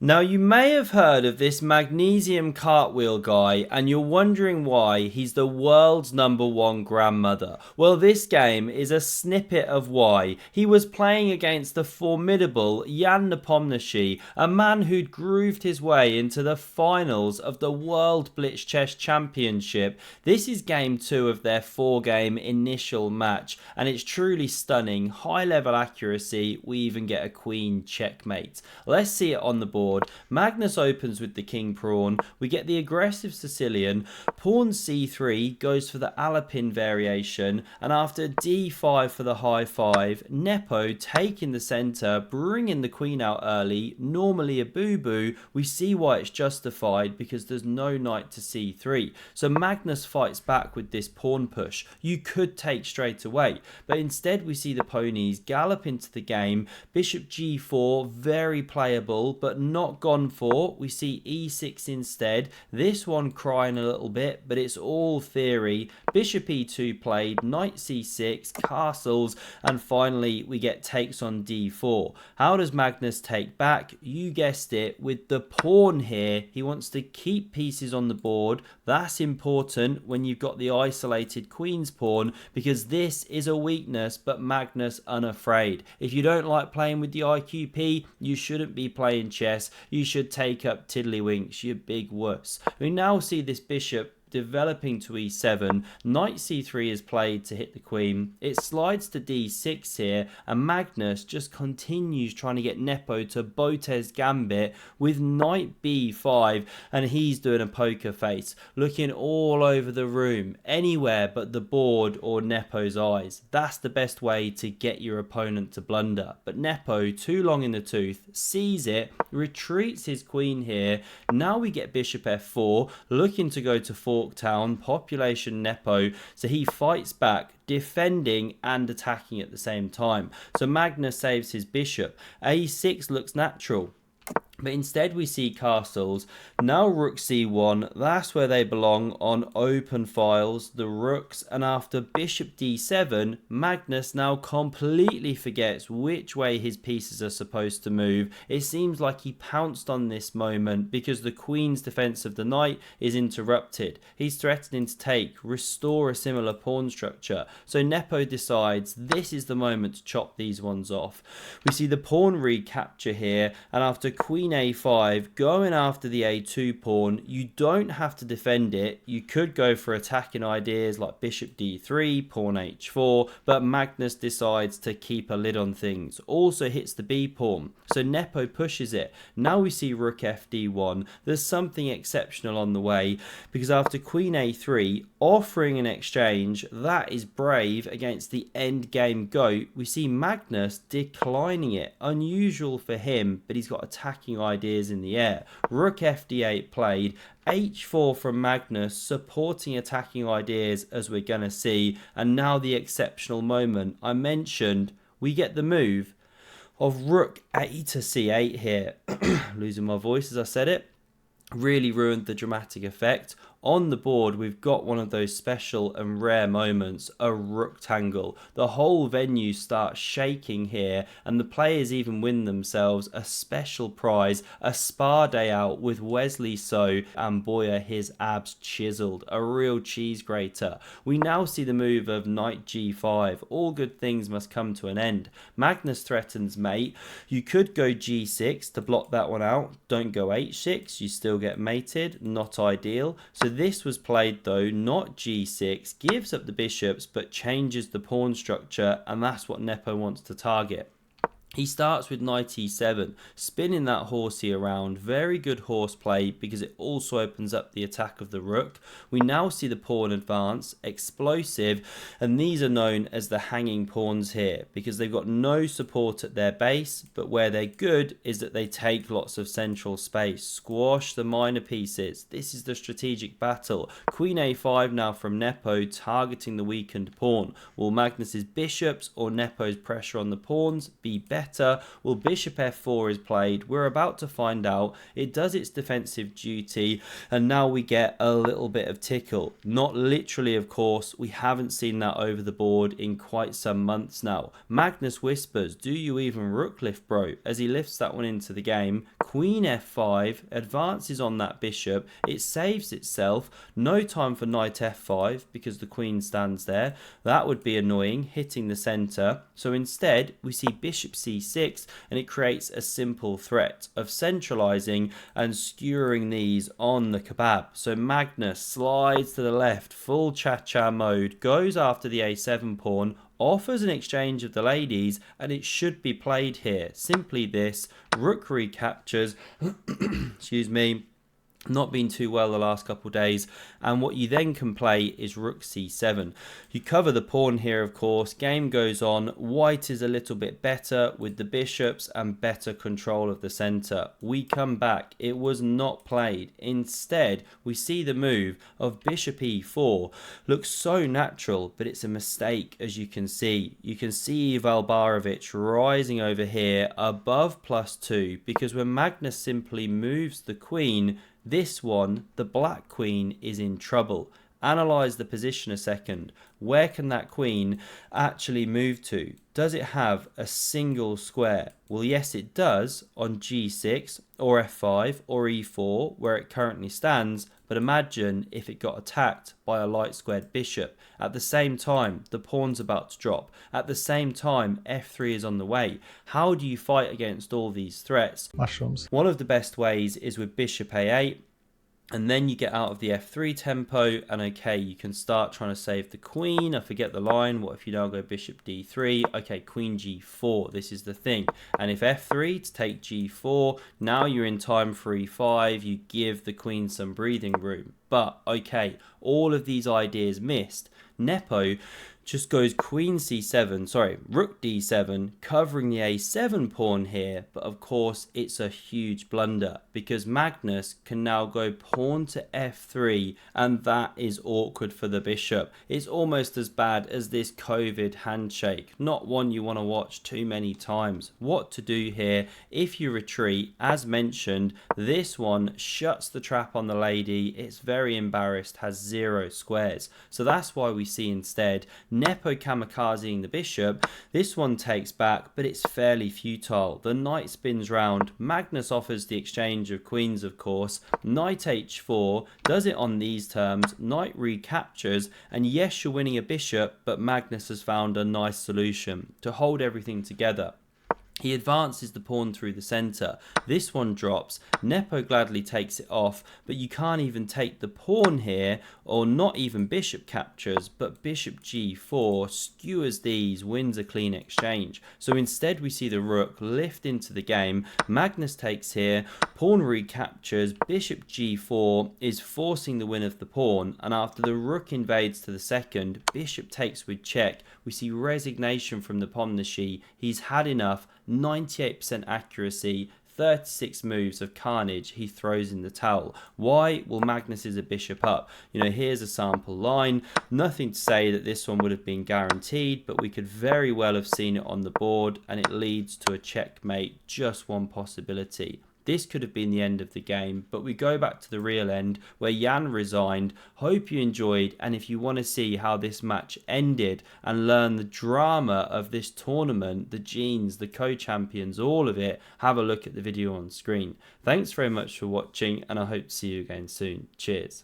Now, you may have heard of this magnesium cartwheel guy, and you're wondering why he's the world's #1 grandmother. Well, this game is a snippet of why. He was playing against the formidable Jan Nepomniachtchi, a man who'd grooved his way into the finals of the World Blitz Chess Championship. This is game 2 of their 4-game initial match, and it's truly stunning. High level accuracy, we even get a queen checkmate. Let's see it on the board. Magnus opens with the king pawn. We get the aggressive Sicilian. Pawn c3 goes for the Alapin variation, and after d5 for the high 5, Nepo taking the center, bringing the queen out early, normally a boo-boo. We see why it's justified because there's no knight to c3. So Magnus fights back with this pawn push. You could take straight away, but instead we see the ponies gallop into the game. Bishop g4, very playable, but not gone for. We see e6 instead. This one crying a little bit, but it's all theory. Bishop e2 played, knight c6, castles, and finally we get takes on d4. How does Magnus take back? You guessed it, with the pawn here. He wants to keep pieces on the board. That's important when you've got the isolated queen's pawn, because this is a weakness, but Magnus unafraid. If you don't like playing with the IQP, you shouldn't be playing chess. You should take up tiddlywinks, you big wuss. We now see this bishop developing to e7. Knight c3 is played to hit the queen. It slides to d6 here, and Magnus just continues trying to get Nepo to Botez gambit with knight b5, and he's doing a poker face, looking all over the room, anywhere but the board or Nepo's eyes. That's the best way to get your opponent to blunder. But Nepo, too long in the tooth, sees it, retreats his queen here. Now we get bishop f4, looking to go to Town, population Nepo, so he fights back, defending and attacking at the same time. So Magnus saves his bishop. a6 looks natural, but instead we see castles. Now rook c1, that's where they belong on open files, the rooks, and after bishop d7, Magnus now completely forgets which way his pieces are supposed to move. It seems like he pounced on this moment because the queen's defense of the knight is interrupted. He's threatening to take, restore a similar pawn structure. So Nepo decides this is the moment to chop these ones off. We see the pawn recapture here, and after queen a5, going after the a2 pawn, you don't have to defend it. You could go for attacking ideas like bishop d3, pawn h4, but Magnus decides to keep a lid on things. Also hits the b pawn, so Nepo pushes it. Now we see rook fd1. There's something exceptional on the way, because after queen a3, offering an exchange, that is brave against the endgame goat. We see Magnus declining it. Unusual for him, but he's got attacking ideas in the air. Rook fd8 played, h4 from Magnus, supporting attacking ideas as we're going to see. And now the exceptional moment I mentioned, we get the move of rook a to c8 here. Losing my voice as I said it. Really ruined the dramatic effect. On the board, we've got one of those special and rare moments, a rooktangle. The whole venue starts shaking here, and the players even win themselves a special prize, a spa day out with Wesley So, and boy are his abs chiseled, a real cheese grater. We now see the move of knight g5. All good things must come to an end. Magnus threatens mate. You could go g6 to block that one out. Don't go h6, you still get mated, not ideal. So this was played though, not g6, gives up the bishops but changes the pawn structure, and that's what Nepo wants to target. He starts with knight e7, spinning that horsey around. Very good horseplay because it also opens up the attack of the rook. We now see the pawn advance, explosive, and these are known as the hanging pawns here because they've got no support at their base, but where they're good is that they take lots of central space, squash the minor pieces. This is the strategic battle. Queen a5 now from Nepo, targeting the weakened pawn. Will Magnus's bishops or Nepo's pressure on the pawns be better better? Well, bishop f4 is played. We're about to find out. It does its defensive duty, and now we get a little bit of tickle. Not literally, of course. We haven't seen that over the board in quite some months now. Magnus whispers, do you even rook lift, bro? As he lifts that one into the game. Queen f5 advances on that bishop. It saves itself. No time for knight f5 because the queen stands there. That would be annoying, hitting the center. So instead, we see bishop c6, and it creates a simple threat of centralizing and skewering these on the kebab. So Magnus slides to the left, full cha-cha mode, goes after the a7 pawn, offers an exchange of the ladies, and it should be played here. Simply this, rook recaptures, excuse me, not been too well the last couple of days, and what you then can play is rook c7. You cover the pawn here, of course. Game goes on. White is a little bit better with the bishops and better control of the center. We come back. It was not played. Instead, we see the move of bishop e4. Looks so natural, but it's a mistake, as you can see. You can see Valbarovich rising over here above +2, because when Magnus simply moves the queen, this one, the black queen, is in trouble. Analyze the position a second. Where can that queen actually move to? Does it have a single square? Well, yes, it does on g6 or f5 or e4, where it currently stands. But imagine if it got attacked by a light squared bishop. At the same time, the pawn's about to drop. At the same time, f3 is on the way. How do you fight against all these threats? Mushrooms. One of the best ways is with bishop a8. And then you get out of the f3 tempo, and okay, you can start trying to save the queen. I forget the line. What if you now go bishop d3? Okay, queen g4. This is the thing. And if f3 to take g4, now you're in time for e5. You give the queen some breathing room. But okay, all of these ideas missed. Nepo just goes queen c7, sorry, rook d7, covering the a7 pawn here, but of course it's a huge blunder because Magnus can now go pawn to f3, and that is awkward for the bishop. It's almost as bad as this COVID handshake, not one you want to watch too many times. What to do here? If you retreat, as mentioned, this one shuts the trap on the lady. It's very embarrassed, has 0 squares. So that's why we see instead Nepo kamikazeing the bishop. This one takes back, but it's fairly futile. The knight spins round. Magnus offers the exchange of queens, of course. Knight h4 does it on these terms. Knight recaptures, and yes, you're winning a bishop, but Magnus has found a nice solution to hold everything together. He advances the pawn through the center. This one drops. Nepo gladly takes it off, but you can't even take the pawn here, or not even bishop captures, but bishop g4 skewers these, wins a clean exchange. So instead we see the rook lift into the game. Magnus takes here, pawn recaptures, bishop g4 is forcing the win of the pawn, and after the rook invades to the second, bishop takes with check. We see resignation from Nepomniachtchi. He's had enough. 98% accuracy, 36 moves of carnage. He throws in the towel. Why? Well, Magnus is a bishop up. You know, here's a sample line. Nothing to say that this one would have been guaranteed, but we could very well have seen it on the board, and it leads to a checkmate. Just one possibility. This could have been the end of the game, but we go back to the real end where Jan resigned. Hope you enjoyed, and if you want to see how this match ended and learn the drama of this tournament, the genes, the co-champions, all of it, have a look at the video on screen. Thanks very much for watching, and I hope to see you again soon. Cheers.